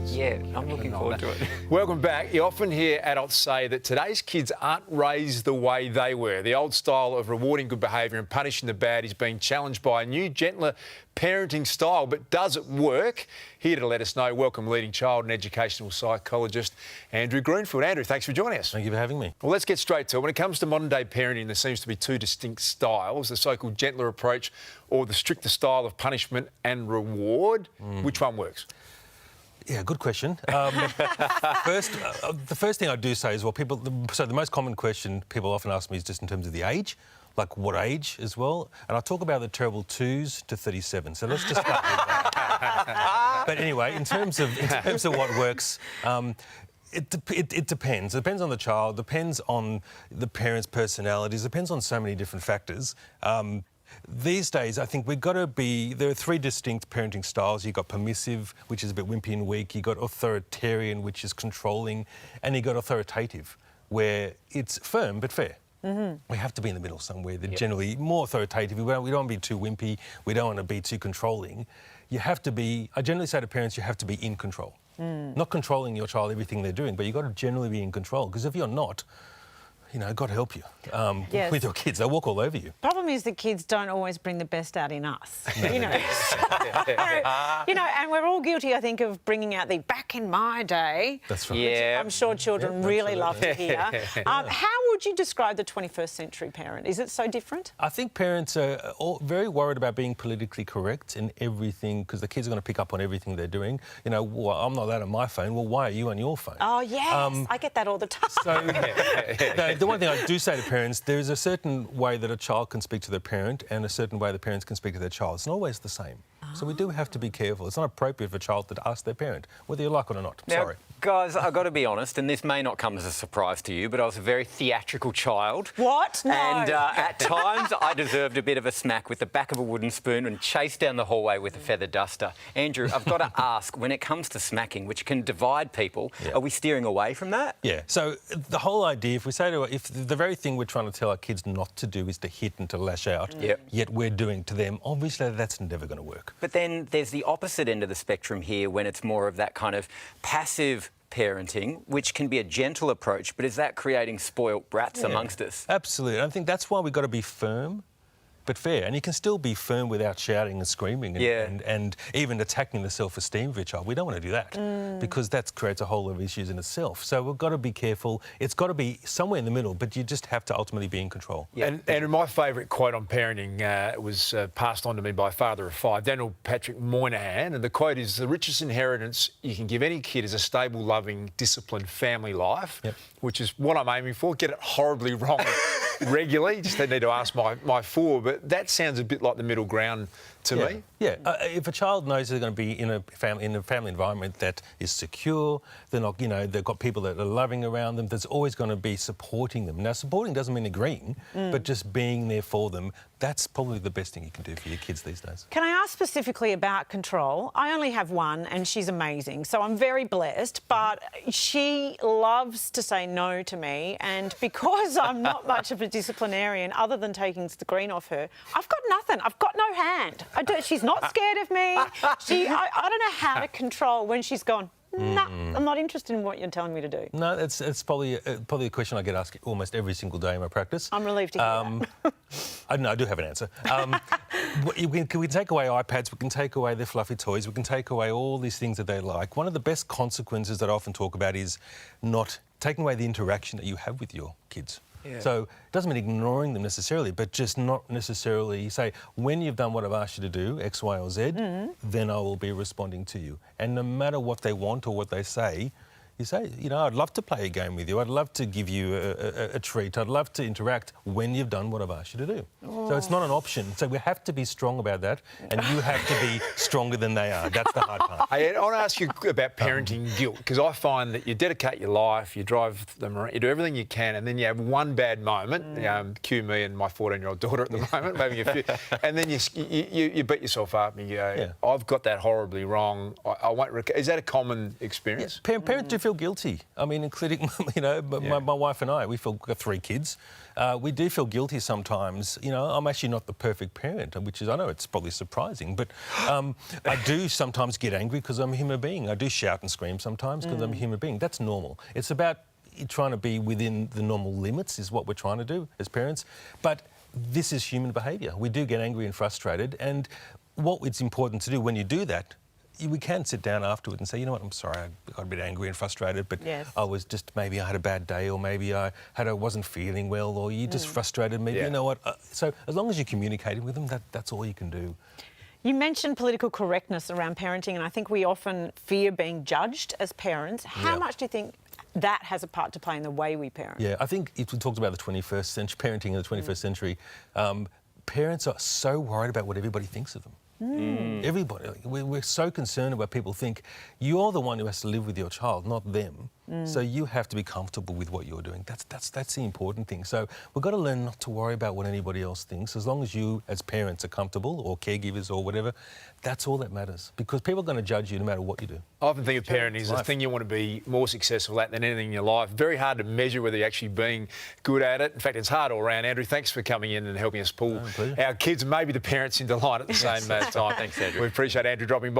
afterwards. Yeah, I'm looking forward to it. Welcome back. You often hear adults say that today's kids aren't raised the way they were. The old style of rewarding good behaviour and punishing the bad is being challenged by a new, gentler parenting style. But does it work? Here to let us know, welcome leading child and educational psychologist Andrew Greenfield. Andrew, thanks for joining us. Thank you for having me. Well, let's get straight to it. When it comes to modern-day parenting, there seems to be two distinct styles, the so-called gentler approach or the stricter style of punishment and reward. Which one works? Yeah, good question. First, the first thing I do say is, well, so the most common question people often ask me is just in terms of the age, like what age as well. And I talk about the terrible 2s to 37. So let's just start with that. But anyway, in terms of what works, it depends. It depends on the child, depends on the parents' personalities, depends on so many different factors. These days, I think there are three distinct parenting styles. You've got permissive, which is a bit wimpy and weak. You've got authoritarian, which is controlling. And you've got authoritative, where it's firm but fair. We have to be in the middle somewhere. They're generally more authoritative. We don't want to be too wimpy. We don't want to be too controlling. You have to be, I generally say to parents, you have to be in control. Not controlling your child, everything they're doing, but you've got to generally be in control. Because if you're not, you know, God help you with your kids. They'll walk all over you. Problem is the kids don't always bring the best out in us, you know. You know, and we're all guilty, I think, of bringing out the back in my day. That's right. Yeah. I'm sure children really love to hear. How would you describe the 21st century parent? Is it so different? I think parents are all very worried about being politically correct in everything because the kids are going to pick up on everything they're doing. You know, well, I'm not allowed on my phone. Well, why are you on your phone? Oh, yes. I get that all the time. So, the one thing I do say to parents, there is a certain way that a child can speak to their parent and a certain way the parents can speak to their child. It's not always the same. So we do have to be careful. It's not appropriate for a child to ask their parent, whether you like it or not. Now, Sorry. guys, I've got to be honest, and this may not come as a surprise to you, but I was a very theatrical child. What? No. And at times I deserved a bit of a smack with the back of a wooden spoon and chased down the hallway with a feather duster. Andrew, I've got to ask, when it comes to smacking, which can divide people, are we steering away from that? Yeah. So the whole idea, if the very thing we're trying to tell our kids not to do is to hit and to lash out, yet we're doing to them, obviously that's never going to work. But then there's the opposite end of the spectrum here when it's more of that kind of passive parenting, which can be a gentle approach, but is that creating spoilt brats amongst us? Absolutely. I think that's why we've got to be firm but fair. And you can still be firm without shouting and screaming and even attacking the self-esteem of your child. We don't want to do that because that creates a whole lot of issues in itself. So we've got to be careful. It's got to be somewhere in the middle, but you just have to ultimately be in control. Yeah. And my favourite quote on parenting was passed on to me by a father of five, Daniel Patrick Moynihan, and the quote is, "The richest inheritance you can give any kid is a stable, loving, disciplined family life," which is what I'm aiming for. Get it horribly wrong regularly. Just need to ask my four, but that sounds a bit like the middle ground to me. Yeah. If a child knows they're going to be in a family environment that is secure, they're not, you know, they've got people that are loving around them, there's always going to be supporting them. Now, supporting doesn't mean agreeing, but just being there for them. That's probably the best thing you can do for your kids these days. Can I ask specifically about control? I only have one and she's amazing, so I'm very blessed, but she loves to say no to me, and because I'm not much of a disciplinarian, other than taking the green off her, I've got nothing. I've got no hand. She's not scared of me. I don't know how to control when she's gone, no, I'm not interested in what you're telling me to do. No, it's probably a question I get asked almost every single day in my practice. I'm relieved to hear that. I do have an answer. We can take away iPads, we can take away their fluffy toys, we can take away all these things that they like. One of the best consequences that I often talk about is not taking away the interaction that you have with your kids. Yeah. So it doesn't mean ignoring them necessarily, but just not necessarily say, when you've done what I've asked you to do, X, Y or Z, then I will be responding to you. And no matter what they want or what they say, you say, you know, I'd love to play a game with you. I'd love to give you a treat. I'd love to interact when you've done what I've asked you to do. So it's not an option. So we have to be strong about that, and you have to be stronger than they are. That's the hard part. Hey, I want to ask you about parenting guilt, because I find that you dedicate your life, you drive them around, you do everything you can, and then you have one bad moment. Cue me and my 14-year-old daughter at the moment, having a few, and then you beat yourself up and you go, I've got that horribly wrong. I won't. Is that a common experience? Parents do feel feel guilty. I mean, including, my wife and I, we've got 3 kids. We do feel guilty sometimes. I'm actually not the perfect parent, which is, I know it's probably surprising, but I do sometimes get angry because I'm a human being. I do shout and scream sometimes because I'm a human being. That's normal. It's about trying to be within the normal limits is what we're trying to do as parents. But this is human behaviour. We do get angry and frustrated, and what it's important to do when you do that, we can sit down afterwards and say, you know what, I'm sorry, I got a bit angry and frustrated, but I was just, maybe I had a bad day, or maybe I wasn't feeling well, or you just frustrated me. You know what? So as long as you're communicating with them, that's all you can do. You mentioned political correctness around parenting, and I think we often fear being judged as parents. How much do you think that has a part to play in the way we parent? Yeah, I think if we talked about the 21st century, parenting in the 21st century, parents are so worried about what everybody thinks of them. Everybody. We're so concerned about people think you're the one who has to live with your child, not them. So you have to be comfortable with what you're doing. That's the important thing. So we've got to learn not to worry about what anybody else thinks. As long as you, as parents, are comfortable, or caregivers or whatever, that's all that matters. Because people are going to judge you no matter what you do. I often think of parenting as the thing you want to be more successful at than anything in your life. Very hard to measure whether you're actually being good at it. In fact, it's hard all around. Andrew, thanks for coming in and helping us pull our kids and maybe the parents into line at the same time. Thanks, Andrew. We appreciate Andrew dropping by.